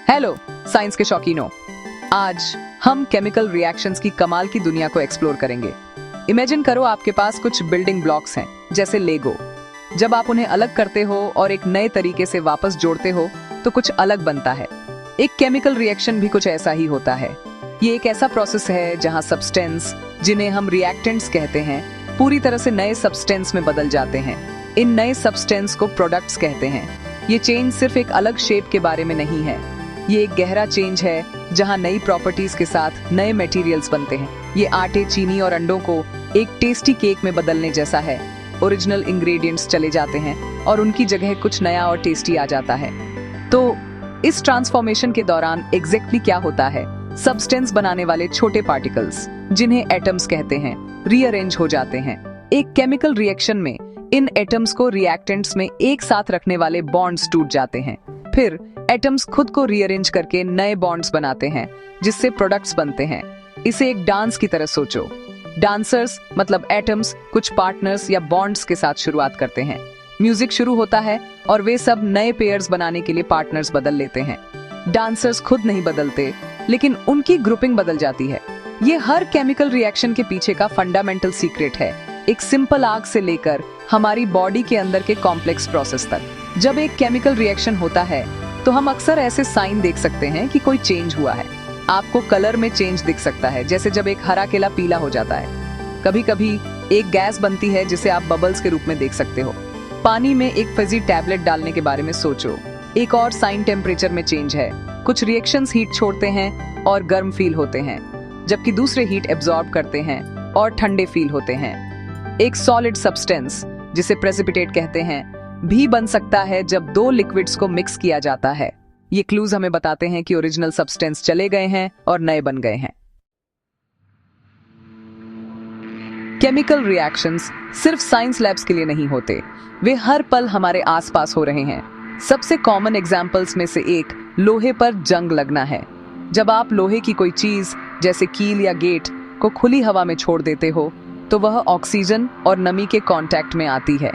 Hello science के शौकीनों, आज हम केमिकल रिएक्शंस की कमाल की दुनिया को एक्सप्लोर करेंगे। इमेजिन करो आपके पास कुछ बिल्डिंग ब्लॉक्स हैं, जैसे लेगो। जब आप उन्हें अलग करते हो और एक नए तरीके से वापस जोड़ते हो तो कुछ अलग बनता है। एक केमिकल रिएक्शन भी कुछ ऐसा ही होता है। ये एक ऐसा प्रोसेस है जहां सब्सटेंस, जिन्हें हम रिएक्टेंट्स कहते हैं, पूरी तरह से नए सब्सटेंस में बदल जाते हैं। इन नए सब्सटेंस को प्रोडक्ट्स कहते हैं। ये चेंज सिर्फ एक अलग शेप के बारे में नहीं है, ये एक गहरा चेंज है जहां नई प्रॉपर्टीज के साथ नए मटेरियल्स बनते हैं। ये आटे, चीनी और अंडों को एक टेस्टी केक में बदलने जैसा है। ओरिजिनल इंग्रेडिएंट्स चले जाते हैं और उनकी जगह कुछ नया और टेस्टी आ जाता है। तो इस ट्रांसफॉर्मेशन के दौरान एग्जैक्टली क्या होता है? सब्सटेंस बनाने वाले छोटे पार्टिकल्स, जिन्हें एटम्स कहते हैं, रीअरेंज हो जाते हैं। एक केमिकल रिएक्शन में इन एटम्स को रिएक्टेंट्स में एक साथ रखने वाले बॉन्ड्स टूट जाते हैं। फिर एटम्स खुद को रीअरेंज करके नए बॉन्ड्स बनाते हैं, जिससे प्रोडक्ट्स बनते हैं। इसे एक डांस की तरह सोचो। डांसर्स मतलब एटम्स कुछ पार्टनर्स या बॉन्ड्स के साथ शुरुआत करते हैं। म्यूजिक शुरू होता है और वे सब नए पेयर्स बनाने के लिए पार्टनर्स बदल लेते हैं। डांसर्स खुद नहीं बदलते, लेकिन उनकी ग्रुपिंग बदल जाती है। ये हर केमिकल रिएक्शन के पीछे का फंडामेंटल सीक्रेट है, एक सिंपल आग से लेकर हमारी बॉडी के अंदर के कॉम्प्लेक्स प्रोसेस तक। जब एक केमिकल रिएक्शन होता है तो हम अक्सर ऐसे साइन देख सकते हैं कि कोई चेंज हुआ है। आपको कलर में चेंज दिख सकता है, जैसे जब एक हरा केला पीला हो जाता है। कभी कभी एक गैस बनती है जिसे आप बबल्स के रूप में देख सकते हो। पानी में एक फिजी टैबलेट डालने के बारे में सोचो। एक और साइन टेम्परेचर में चेंज है। कुछ रिएक्शंस हीट छोड़ते हैं और गर्म फील होते हैं, जबकि दूसरे हीट एब्जॉर्ब करते हैं और ठंडे फील होते हैं। एक सॉलिड सब्सटेंस, जिसे प्रेसिपिटेट कहते हैं, भी बन सकता है जब दो लिक्विड्स को मिक्स किया जाता है। ये क्लूज हमें बताते हैं कि ओरिजिनल सब्सटेंस चले गए हैं और नए बन गए हैं। केमिकल रिएक्शंस सिर्फ साइंस लैब्स के लिए नहीं होते, वे हर पल हमारे आसपास हो रहे हैं। सबसे कॉमन एग्जांपल्स में से एक लोहे पर जंग लगना है। जब आप लोहे की कोई चीज जैसे कील या गेट को खुली हवा में छोड़ देते हो तो वह ऑक्सीजन और नमी के कांटेक्ट में आती है।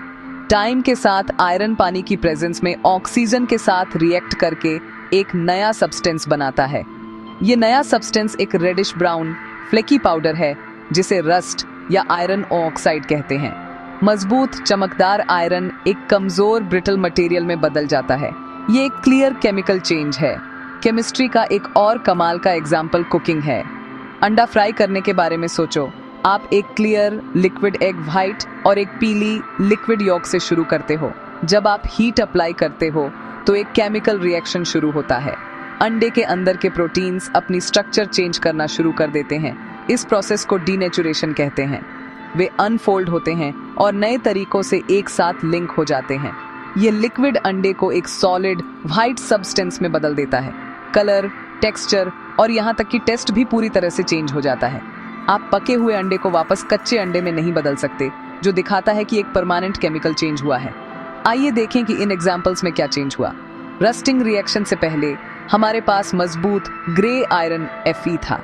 टाइम के साथ आयरन पानी की प्रेजेंस में ऑक्सीजन के साथ रिएक्ट करके एक नया सब्सटेंस बनाता है। ये नया सब्सटेंस एक रेडिश ब्राउन फ्लेकी पाउडर है, जिसे रस्ट या आयरन ऑक्साइड कहते हैं। मजबूत चमकदार आयरन एक कमजोर ब्रिटल मटेरियल में बदल जाता है। ये एक क्लियर केमिकल चेंज है। केमिस्ट्री का एक और कमाल का एग्जाम्पल कुकिंग है। अंडा फ्राई करने के बारे में सोचो। आप एक क्लियर लिक्विड एग व्हाइट और एक पीली लिक्विड यॉक से शुरू करते हो। जब आप हीट अप्लाई करते हो तो एक केमिकल रिएक्शन शुरू होता है। अंडे के अंदर के प्रोटीन्स अपनी स्ट्रक्चर चेंज करना शुरू कर देते हैं। इस प्रोसेस को डीनेचुरेशन कहते हैं। वे अनफोल्ड होते हैं और नए तरीकों से एक साथ लिंक हो जाते हैं। ये लिक्विड अंडे को एक सॉलिड व्हाइट सब्सटेंस में बदल देता है। कलर, टेक्सचर और यहाँ तक कि टेस्ट भी पूरी तरह से चेंज हो जाता है। आप पके हुए अंडे को वापस कच्चे अंडे में नहीं बदल सकते, जो दिखाता है कि एक परमानेंट केमिकल चेंज हुआ है। आइए देखें कि इन एग्जांपल्स में क्या चेंज हुआ। रस्टिंग रिएक्शन से पहले हमारे पास मजबूत ग्रे आयरन Fe था।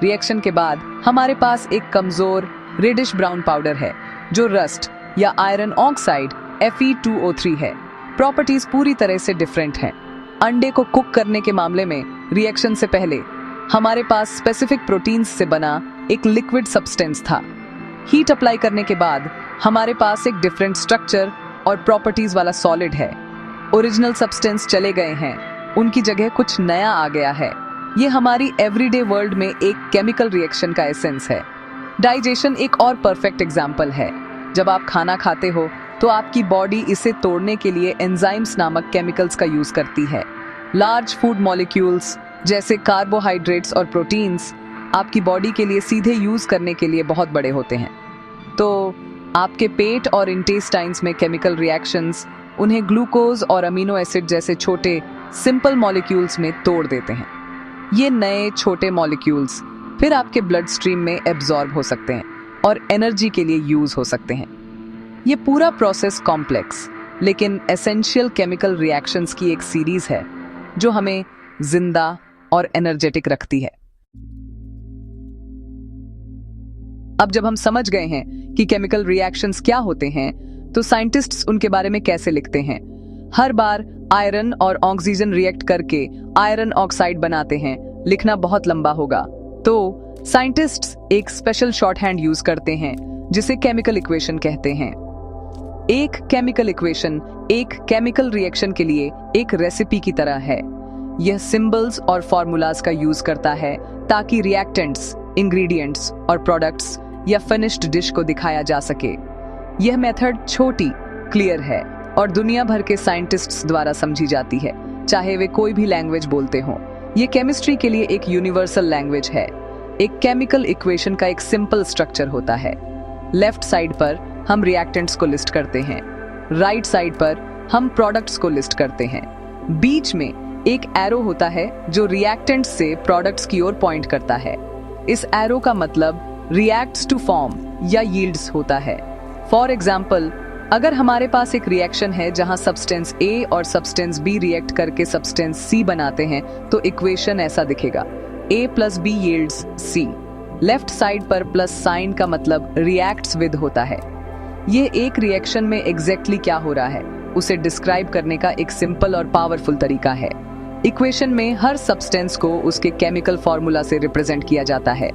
रिएक्शन के बाद हमारे पास एक कमजोर रेडिश ब्राउन पाउडर है, जो रस्ट या आयरन ऑक्साइड Fe2O3 है। प्रॉपर्टीज पूरी तरह से डिफरेंट हैं। अंडे को कुक करने के मामले में रिएक्शन से पहले हमारे पास स्पेसिफिक प्रोटीन्स से बना एक लिक्विड सब्सटेंस था। हीट अप्लाई करने के बाद हमारे पास एक डिफरेंट स्ट्रक्चर और प्रॉपर्टीज वाला सॉलिड है। ओरिजिनल सब्सटेंस चले गए हैं, उनकी जगह कुछ नया आ गया है। ये हमारी एवरीडे वर्ल्ड में एक केमिकल रिएक्शन का एसेंस है। डाइजेशन एक और परफेक्ट एग्जाम्पल है। जब आप खाना खाते हो तो आपकी बॉडी इसे तोड़ने के लिए एंजाइम्स नामक केमिकल्स का यूज करती है। लार्ज फूड मॉलिक्यूल्स जैसे कार्बोहाइड्रेट्स और प्रोटीन्स आपकी बॉडी के लिए सीधे यूज करने के लिए बहुत बड़े होते हैं। तो आपके पेट और इंटेस्टाइन्स में केमिकल रिएक्शंस उन्हें ग्लूकोज और अमीनो एसिड जैसे छोटे सिंपल मॉलिक्यूल्स में तोड़ देते हैं। ये नए छोटे मॉलिक्यूल्स फिर आपके ब्लड स्ट्रीम में एब्जॉर्ब हो सकते हैं और एनर्जी के लिए यूज हो सकते हैं। ये पूरा प्रोसेस कॉम्प्लेक्स लेकिन एसेंशियल केमिकल रिएक्शंस की एक सीरीज है, जो हमें जिंदा और एनर्जेटिक रखती है। अब जब हम समझ गए हैं कि केमिकल रिएक्शंस क्या होते हैं, तो साइंटिस्ट्स उनके बारे में कैसे लिखते हैं, हर बार आयरन और ऑक्सीजन रिएक्ट करके आयरन ऑक्साइड बनाते हैं। लिखना बहुत लंबा होगा, तो साइंटिस्ट्स एक स्पेशल शॉर्टहैंड यूज करते हैं जिसे केमिकल इक्वेशन कहते हैं। एक केमिकल इक्वेशन एक केमिकल रिएक्शन के लिए एक रेसिपी की तरह है। यह सिंबल्स और फॉर्मूलाज का यूज करता है ताकि रिएक्टेंट्स, इंग्रेडिएंट्स और प्रोडक्ट्स या फिनिश्ड डिश को दिखाया जा सके। यह मेथड छोटी, क्लियर है और दुनिया भर के साइंटिस्ट्स द्वारा समझी जाती है, चाहे वे कोई भी लैंग्वेज बोलते हों। यह केमिस्ट्री के लिए एक यूनिवर्सल लैंग्वेज है। एक केमिकल इक्वेशन का एक सिंपल स्ट्रक्चर होता है। लेफ्ट साइड पर हम रिएक्टेंट्स को लिस्ट करते हैं, राइट साइड पर हम प्रोडक्ट्स को लिस्ट करते हैं। बीच में एक एरो होता है जो रिएक्टेंट्स से प्रोडक्ट्स की ओर पॉइंट करता है। इस एरो का मतलब रिएक्ट्स टू फॉर्म या यील्ड्स होता है। फॉर एग्जाम्पल, अगर हमारे पास एक रिएक्शन है जहां सब्सटेंस ए और सब्सटेंस बी रिएक्ट करके सब्सटेंस सी बनाते हैं, तो इक्वेशन ऐसा दिखेगा, A plus B yields C। Left side पर प्लस साइन का मतलब रिएक्ट्स विद होता है। ये एक रिएक्शन में एग्जैक्टली क्या हो रहा है उसे डिस्क्राइब करने का एक सिंपल और पावरफुल तरीका है। इक्वेशन में हर सब्सटेंस को उसके केमिकल फॉर्मूला से रिप्रेजेंट किया जाता है।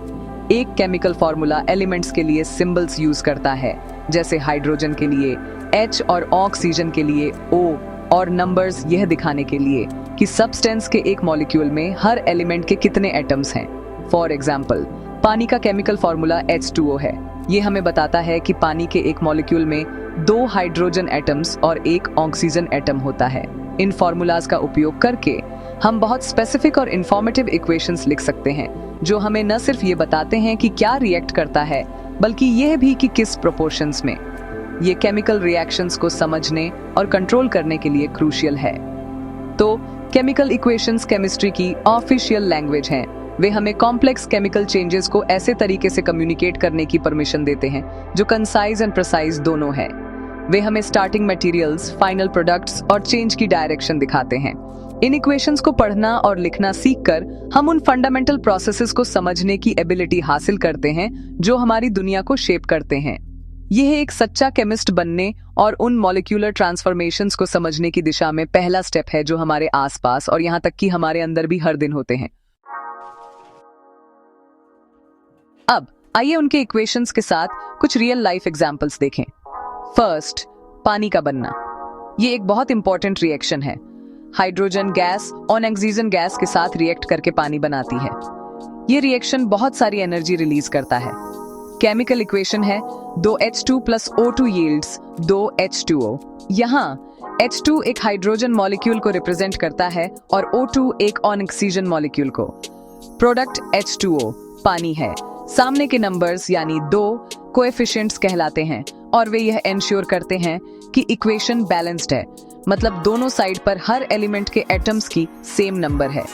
एक केमिकल फॉर्मूला एलिमेंट्स के लिए सिंबल्स यूज करता है, जैसे हाइड्रोजन के लिए H और ऑक्सीजन के लिए O, और नंबर्स यह दिखाने के लिए कि सब्सटेंस के एक मॉलिक्यूल में हर एलिमेंट के कितने एटम्स हैं। फॉर एग्जाम्पल, पानी का केमिकल फॉर्मूला H2O है। ये हमें बताता है कि पानी के एक मॉलिक्यूल में 2 हाइड्रोजन एटम्स और 1 ऑक्सीजन एटम होता है। इन फॉर्मूलाज का उपयोग करके हम बहुत स्पेसिफिक और इंफॉर्मेटिव इक्वेशंस लिख सकते हैं, जो हमें न सिर्फ ये बताते हैं कि क्या रिएक्ट करता है, बल्कि यह भी कि किस प्रोपोर्शंस में। ये केमिकल रिएक्शंस को समझने और कंट्रोल करने के लिए क्रूशियल है। तो केमिकल इक्वेशंस केमिस्ट्री की ऑफिशियल लैंग्वेज हैं। वे हमें कॉम्प्लेक्स केमिकल चेंजेस को ऐसे तरीके से कम्युनिकेट करने की परमिशन देते हैं जो कंसाइज एंड प्रिसाइज दोनों है। वे हमें स्टार्टिंग मटेरियल्स, फाइनल प्रोडक्ट्स और चेंज की डायरेक्शन दिखाते हैं। इन इक्वेशंस को पढ़ना और लिखना सीखकर हम उन फंडामेंटल प्रोसेसेस को समझने की एबिलिटी हासिल करते हैं जो हमारी दुनिया को शेप करते हैं। यह एक सच्चा केमिस्ट बनने और उन मॉलिक्यूलर ट्रांसफॉर्मेशंस को समझने की दिशा में पहला स्टेप है जो हमारे आसपास और यहाँ तक कि हमारे अंदर भी हर दिन होते हैं। अब आइए उनके इक्वेशंस के साथ कुछ रियल लाइफ एग्जांपल्स देखें। फर्स्ट, पानी का बनना। ये एक बहुत इंपॉर्टेंट रिएक्शन है। हाइड्रोजन गैस ऑक्सीजन गैस के साथ रिएक्ट करके पानी बनाती है। ये रिएक्शन बहुत सारी एनर्जी रिलीज करता है। केमिकल इक्वेशन है 2H2 plus O2 yields 2H2O। यहाँ H2 एक हाइड्रोजन मॉलिक्यूल को रिप्रेजेंट करता है और O2 एक ऑक्सीजन मॉलिक्यूल को। प्रोडक्ट H2O पानी है। सामने के नंबर्स यानी 2 कोएफिशिएंट्स कहलाते हैं और वे यह एंश्योर करते हैं कि इक्वेशन बैलेंस्ड है, मतलब दोनों साइड पर हर एलिमेंट के एटम्स की सेम नंबर है।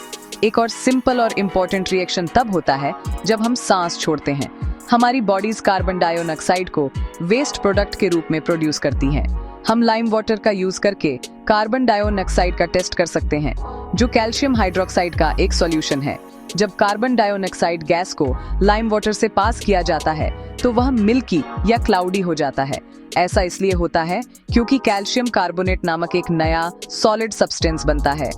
एक और सिंपल और इम्पोर्टेंट रिएक्शन तब होता है जब हम सांस छोड़ते हैं। हमारी बॉडीज कार्बन डाइऑक्साइड को वेस्ट प्रोडक्ट के रूप में प्रोड्यूस करती हैं। हम लाइम वाटर का यूज करके कार्बन डाइऑक्साइड का टेस्ट कर सकते हैं, जो कैल्शियम हाइड्रोक्साइड का एक सॉल्यूशन है। जब कार्बन डाइऑक्साइड गैस को लाइम वाटर से पास किया जाता है तो वह मिल्की या क्लाउडी हो जाता है। ऐसा इसलिए होता है क्योंकि कैल्शियम कार्बोनेट नामक एक नया सॉलिड सब्सटेंस बनता है।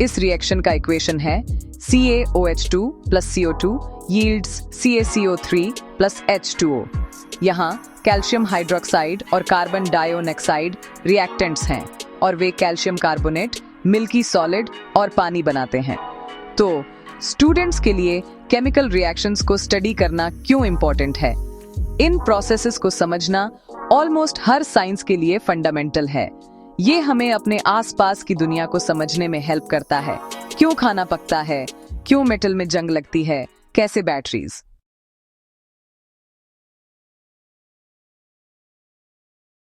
इस रिएक्शन का इक्वेशन है CaOH2 plus CO2 yields CaCO3 plus H2O। यहाँ कैल्शियम हाइड्रोक्साइड और कार्बन डाइऑक्साइड रिएक्टेंट्स हैं और वे कैल्शियम कार्बोनेट, मिल्की सॉलिड और पानी बनाते हैं। तो स्टूडेंट्स के लिए केमिकल रिएक्शंस को स्टडी करना क्यों इम्पोर्टेंट है? इन प्रोसेसेस को समझना ऑलमोस्ट हर साइंस के लिए फंडामेंटल है। ये हमें अपने आसपास की दुनिया को समझने में हेल्प करता है। क्यों खाना पकता है, क्यों मेटल में जंग लगती है, कैसे बैटरीज